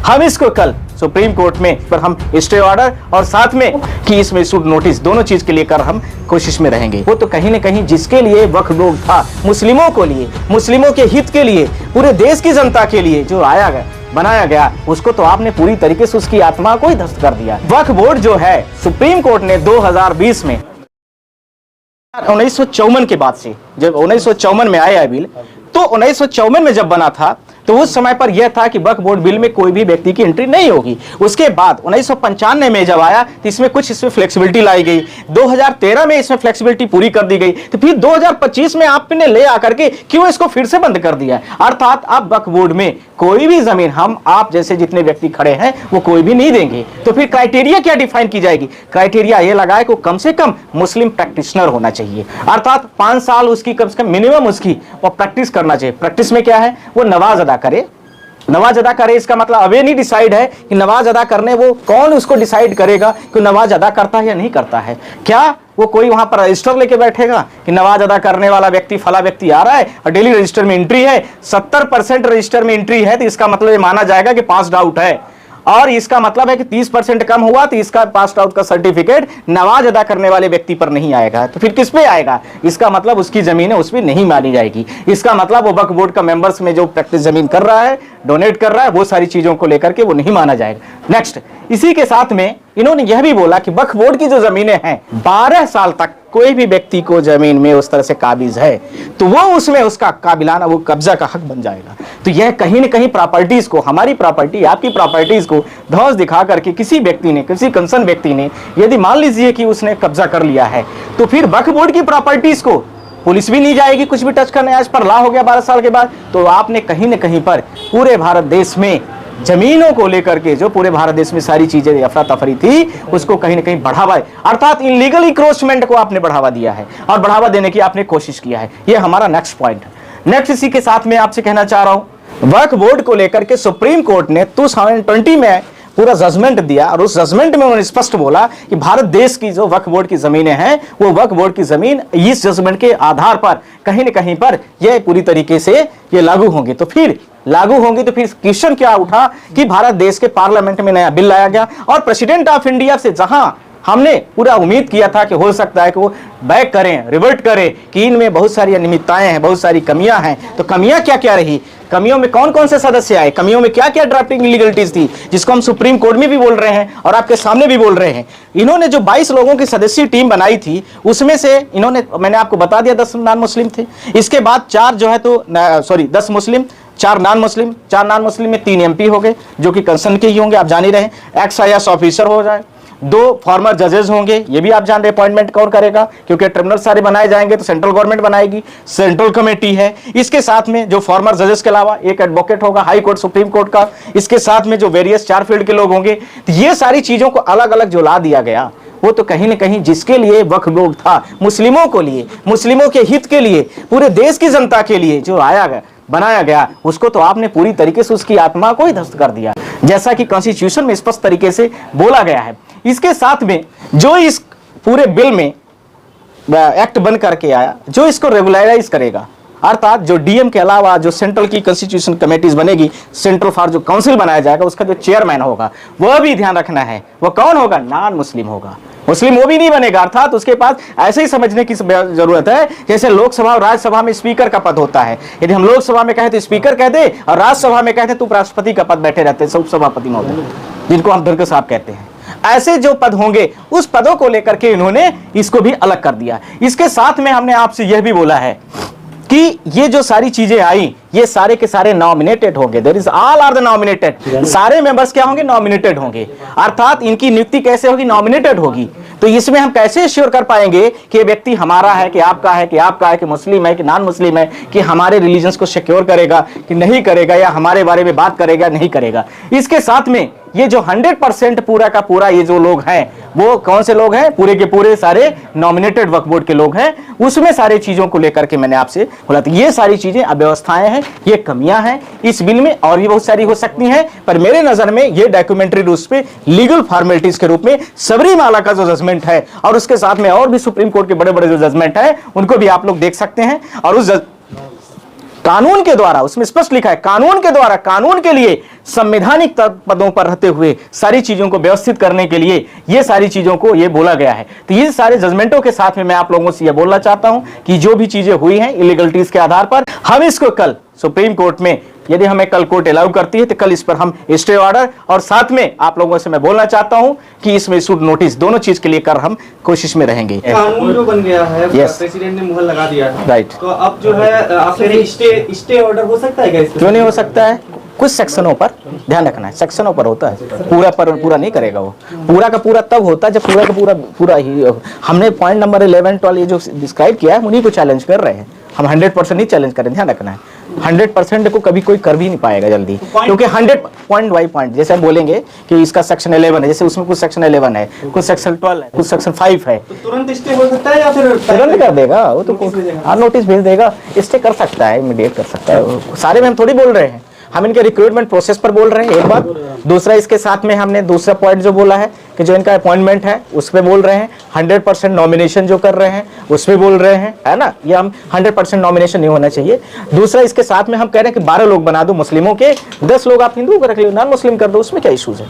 हम इसको कल सुप्रीम कोर्ट में पर हम स्टे ऑर्डर और साथ में कि इसमें इशूड नोटिस दोनों चीज के लिए कर हम कोशिश में रहेंगे। वो तो कहीं ना कहीं जिसके लिए वक्फ बोर्ड था, मुस्लिमों को लिए, मुस्लिमों के हित के लिए, पूरे देश की जनता के लिए जो आया गया बनाया गया, उसको तो आपने पूरी तरीके से उसकी आत्मा को ही ध्वस्त कर दिया। वक्फ बोर्ड जो है सुप्रीम कोर्ट ने 2020 में 1954 के बाद से, जब 1954 में आया बिल, तो 1954 में जब बना था तो उस समय पर यह था कि वक्फ बोर्ड बिल में कोई भी व्यक्ति की एंट्री नहीं होगी। उसके बाद 1995 में जब आया तो इसमें कुछ इसमें फ्लेक्सिबिलिटी लाई गई, 2013 में इसमें फ्लेक्सिबिलिटी पूरी कर दी गई, तो फिर 2025 में आपने ले आकर के क्यों इसको फिर से बंद कर दिया? अर्थात अब वक्फ बोर्ड में कोई भी जमीन हम आप जैसे जितने व्यक्ति खड़े हैं वो कोई भी नहीं देंगे। तो फिर क्राइटेरिया क्या डिफाइन की जाएगी? क्राइटेरिया ये लगाए कि कम से कम मुस्लिम प्रैक्टिशनर होना चाहिए, अर्थात 5 साल उसकी कम से कम मिनिमम उसकी वो प्रैक्टिस करना चाहिए। प्रैक्टिस में क्या है? वो नमाज अदा करे। नमाज अदा करे इसका मतलब अभी नहीं डिसाइड है कि नमाज अदा करने वो कौन उसको डिसाइड करेगा कि नमाज अदा करता है या नहीं करता है। क्या वो कोई वहां पर रजिस्टर लेके बैठेगा कि नमाज अदा करने वाला व्यक्ति फला व्यक्ति आ रहा है और डेली रजिस्टर में एंट्री है, 70% रजिस्टर में एंट्री है तो इसका मतलब ये माना जाएगा कि पास्ड आउट है, और इसका मतलब है कि 30% कम हुआ तो इसका पास आउट का सर्टिफिकेट नमाज अदा करने वाले व्यक्ति पर नहीं आएगा। तो फिर किस पे आएगा? इसका मतलब उसकी जमीन है उस पर नहीं मानी जाएगी। इसका मतलब वो वक्फ बोर्ड का मेंबर्स में जो प्रैक्टिस जमीन कर रहा है, डोनेट कर रहा है, वो सारी चीजों को लेकर के वो नहीं माना जाएगा। नेक्स्ट, इसी के साथ में इन्होंने यह भी बोला कि वक्फ बोर्ड की जो जमीनें हैं 12 साल तक कोई भी व्यक्ति को जमीन में उस तरह से काबिज है तो वो उसमें उसका काबिलाना वो कब्जा का हक बन जाएगा। तो यह कहीं ना कहीं प्रॉपर्टीज को, हमारी प्रॉपर्टी आपकी प्रॉपर्टीज को ध्वस्त दिखा करके किसी व्यक्ति ने, किसी कंसर्न व्यक्ति ने यदि मान लीजिए कि उसने कब्जा कर लिया है तो फिर वक्फ बोर्ड की प्रॉपर्टीज को पुलिस भी नहीं जाएगी कुछ भी टच करने। आज पर ला हो गया 12 साल के बाद, तो आपने कहीं ना कहीं पर पूरे भारत देश में जमीनों को लेकर के जो पूरे भारत देश में सारी चीजें अफरा तफरी थी उसको कहीं ना कहीं बढ़ावा, अर्थात इलीगल इंक्रोचमेंट को आपने बढ़ावा दिया है और बढ़ावा देने की आपने कोशिश किया है। ये हमारा नेक्स्ट पॉइंट है। नेक्स्ट इसी के साथ में आपसे कहना चाह रहा हूं, वक्फ बोर्ड को लेकर के सुप्रीम कोर्ट ने 2020 में पूरा जजमेंट दिया और उस जजमेंट में उन्होंने स्पष्ट बोला कि भारत देश की जो वक्फ बोर्ड की जमीनें हैं वो वक्फ बोर्ड की जमीन इस जजमेंट के आधार पर कहीं न कहीं पर यह पूरी तरीके से ये लागू होंगे। तो फिर लागू होंगी तो फिर क्वेश्चन क्या उठा कि भारत देश के पार्लियामेंट में नया बिल लाया गया और प्रेसिडेंट ऑफ इंडिया से जहां हमने पूरा उम्मीद किया था कि हो सकता है कि वो बैक करें, रिवर्ट करें कि इनमें बहुत सारी अनियमितताएं हैं, बहुत सारी कमियां हैं, तो कमियां क्या क्या रही, कमियों में कौन कौन से सदस्य आए, कमियों में क्या क्या ड्राफ्टिंग इलीगलिटीज थी जिसको हम सुप्रीम कोर्ट में भी बोल रहे हैं और आपके सामने भी बोल रहे हैं। इन्होंने जो 22 लोगों की सदस्यीय टीम बनाई थी उसमें से इन्होंने, मैंने आपको बता दिया 10 नॉन मुस्लिम थे, इसके बाद 4 जो है तो 10 मुस्लिम, 4 नॉन मुस्लिम, 4 नॉन मुस्लिम में 3 MP हो गए जो कि कंसर्न के ही होंगे, आप जान ही रहे, एक्स IAS ऑफिसर हो जाए, 2 फॉर्मर जजेस होंगे, ये भी आप जान रहे अपॉइंटमेंट कौन करेगा क्योंकि ट्रिब्यूनल सारे बनाए जाएंगे तो सेंट्रल गवर्नमेंट बनाएगी, सेंट्रल कमेटी है। इसके साथ में जो फॉर्मर जजेस के अलावा एक एडवोकेट होगा हाई कोर्ट सुप्रीम कोर्ट का, इसके साथ में जो वेरियस 4 फील्ड के लोग होंगे। तो ये सारी चीजों को अलग अलग जो ला दिया गया वो तो कहीं ना कहीं जिसके लिए वक्फ बोर्ड था, मुस्लिमों को लिए, मुस्लिमों के हित के लिए, पूरे देश की जनता के लिए जो आया गया बनाया गया, उसको तो आपने पूरी तरीके से उसकी आत्मा को ही ध्वस्त कर दिया, जैसा कि कॉन्स्टिट्यूशन में स्पष्ट तरीके से बोला गया है। इसके साथ में जो इस पूरे बिल में एक्ट बन करके आया जो इसको रेगुलराइज करेगा, अर्थात जो DM के अलावा जो सेंट्रल की कॉन्स्टिट्यूशन कमेटीज बनेगी, सेंट्रल फॉर जो काउंसिल बनाया जाएगा उसका जो चेयरमैन होगा वह भी ध्यान रखना है, वो कौन होगा? नॉन मुस्लिम होगा, मुस्लिम वो भी नहीं बनेगा। अर्थात उसके पास ऐसे ही समझने की जरूरत है जैसे लोकसभा और राज्यसभा में स्पीकर का पद होता है। यदि हम लोकसभा में कहें तो स्पीकर कह दे और राज्यसभा में कहते तो उपराष्ट्रपति का पद बैठे रहते हैं, उपसभापति महोदय जिनको हम धरकर साहब कहते हैं। ऐसे जो पद होंगे उस पदों को लेकर के इन्होंने इसको भी अलग कर दिया। इसके साथ में हमने आपसे यह भी बोला है कि ये जो सारी चीजें आई ये सारे के सारे नॉमिनेटेड होंगे, there is all are the nominated, सारे मेंबर्स क्या होंगे? नॉमिनेटेड होंगे, अर्थात इनकी नियुक्ति कैसे होगी? नॉमिनेटेड होगी। तो इसमें हम कैसे श्योर कर पाएंगे कि ये व्यक्ति हमारा है कि आपका है कि आपका है कि मुस्लिम है कि नॉन मुस्लिम है, कि हमारे रिलीजन्स को सिक्योर करेगा कि नहीं करेगा, या हमारे बारे में बात करेगा नहीं करेगा। इसके साथ में ये जो 100% पूरा का पूरा ये जो लोग हैं वो कौन से लोग हैं? पूरे के पूरे सारे नॉमिनेटेड वक्फ बोर्ड के लोग हैं। उसमें सारी चीजों को लेकर के मैंने आपसे बोला था ये सारी चीजें अव्यवस्थाएं हैं, ये कमियां हैं इस बिल में, और भी बहुत सारी हो सकती हैं, पर मेरे नजर में ये डॉक्यूमेंट्री रूल्स पे लीगल फॉर्मेलिटीज के रूप में सबरीमाला का जो जजमेंट है और उसके साथ में और भी सुप्रीम कोर्ट के बड़े बड़े जो जजमेंट है उनको भी आप लोग देख सकते हैं। और कानून के द्वारा, उसमें स्पष्ट लिखा है कानून के द्वारा, कानून के लिए संवैधानिक पदों पर रहते हुए सारी चीजों को व्यवस्थित करने के लिए ये सारी चीजों को ये बोला गया है। तो ये सारे जजमेंटों के साथ में मैं आप लोगों से ये बोलना चाहता हूं कि जो भी चीजें हुई हैं इलीगलिटीज के आधार पर, हम इसको कल सुप्रीम कोर्ट में, यदि हमें कल कोर्ट अलाउ करती है तो कल इस पर हम स्टे ऑर्डर, और साथ में आप लोगों से मैं बोलना चाहता हूं कि इसमें इशूड नोटिस, दोनों चीज के लिए कर हम कोशिश में रहेंगे। कानून जो बन गया है, प्रेसिडेंट ने मुहर लगा दिया है, राइट, तो अब जो है आप कह रहे हैं स्टे ऑर्डर हो सकता है क्या? क्यों नहीं हो सकता है? कुछ सेक्शनों पर ध्यान रखना है, सेक्शनों पर होता है, पूरा नहीं करेगा वो। पूरा का पूरा तब होता है जब पूरा ही। हमने पॉइंट नंबर 11 12 ये जो डिस्क्राइब किया है उन्हीं को चैलेंज कर रहे हैं हम, 100% नहीं चैलेंज करें, ध्यान रखना है। 100% को कभी कोई कर भी नहीं पाएगा जल्दी, क्योंकि 100 पॉइंट बाई पॉइंट, जैसे हम बोलेंगे कि इसका सेक्शन 11 है, जैसे उसमें कुछ सेक्शन 11 है, कुछ सेक्शन 12 है, कुछ सेक्शन 5 है, तो तुरंत स्टे हो सकता है या फिर तुरंत कर देगा वो, तो नोटिस भेज देगा, स्टे कर सकता है, इमीडिएट कर सकता है। सारे में हम थोड़ी बोल रहे हैं, हम इनके रिक्रूटमेंट प्रोसेस पर बोल रहे हैं एक बात। दूसरा, इसके साथ में हमने दूसरा पॉइंट जो बोला है कि जो इनका अपॉइंटमेंट है उस पर बोल रहे हैं, 100% नॉमिनेशन जो कर रहे हैं उस पर बोल रहे हैं, है ना। ये हम 100% नॉमिनेशन नहीं होना चाहिए। दूसरा, इसके साथ में हम कह रहे हैं कि 12 लोग बना दो मुस्लिमों के, 10 लोग आप हिंदुओं को रख लो, नॉन मुस्लिम कर दो, उसमें क्या इशूज है?